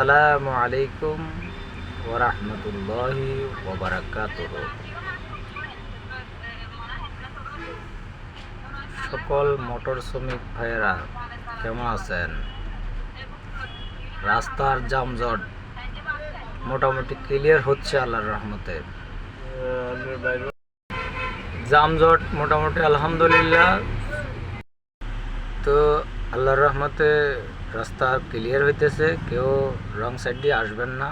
আসসালামু আলাইকুম ওয়া রাহমাতুল্লাহি ওয়া বারাকাতুহু। সকল মোটর শ্রমিক ভাইয়েরা কেমন আছেন? রাস্তার যানজট মোটামুটি ক্লিয়ার হচ্ছে আল্লাহর রহমতে। যানজট মোটামুটি আলহামদুলিল্লাহ, তো আল্লাহর রহমতে রাস্তা ক্লিয়ার হইতেছে। কেউ রং সাইড দিয়ে আসবেন না,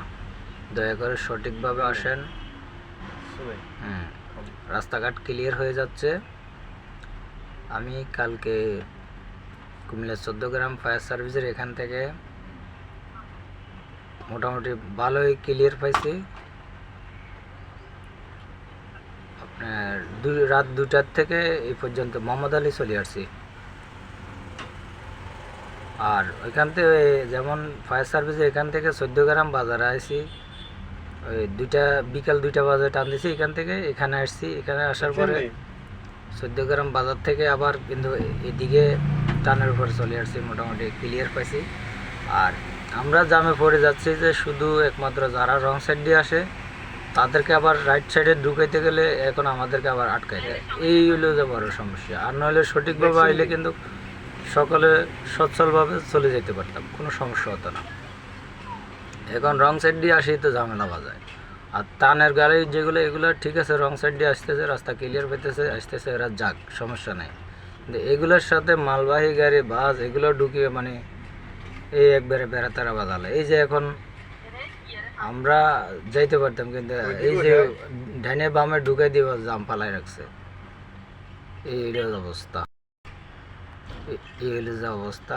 দয়া করে সঠিকভাবে আসেন। রাস্তাঘাট ক্লিয়ার হয়ে যাচ্ছে। আমি কালকে কুমিল্লা 14 গ্রাম ফায়ার সার্ভিসের এখান থেকে মোটামুটি ভালোই ক্লিয়ার পাইছি। আপনার রাত 2টার থেকে এই পর্যন্ত মোহাম্মদ আলী চলে আসছি। আর ওইখান থেকে যেমন ফায়ার সার্ভিসে এখান থেকে 14 গ্রাম বাজারে আসি, ওই বিকাল 2টা বাজে টান দিছি। এখান থেকে এখানে আসছি। এখানে আসার পরে 14 গ্রাম বাজার থেকে আবার কিন্তু এদিকে টানের উপরে চলে আসছি, মোটামুটি ক্লিয়ার পাইছি। আর আমরা জামে পড়ে যাচ্ছি যে শুধু একমাত্র যারা রং সাইড দিয়ে আসে তাদেরকে আবার রাইট সাইডে ঢুকাইতে গেলে এখন আমাদেরকে আবার আটকাই দেয়। এই হলো যে বড় সমস্যা। আর নইলে সঠিকভাবে আইলে কিন্তু সকলে সচ্ছলভাবে চলে যেতে পারতাম, কোনো সমস্যা হতো না। এখন রং সাইড দিয়ে আসি তো ঝামেলা বাজায়। আর টানের গাড়ি যেগুলো, এগুলো ঠিক আছে, রং সাইড দিয়ে আসতেছে, রাস্তা ক্লিয়ার পেতেছে, আসতেছে, এরা যাক, সমস্যা নেই। কিন্তু এগুলোর সাথে মালবাহী গাড়ি, বাস, এগুলো ঢুকিয়ে মানে এই একবারে বেড়াতারা বাজালে। এই যে এখন আমরা যাইতে পারতাম, কিন্তু এই যে ডাইনে বামে ঢুকাই দিয়ে জাম ফালাই রাখছে। এই হলো অবস্থা, এই হলো যে অবস্থা।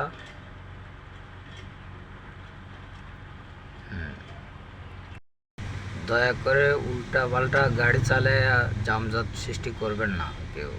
দয়া করে উল্টা পাল্টা গাড়ি চালায় জামজাট সৃষ্টি করবেন না কেউ।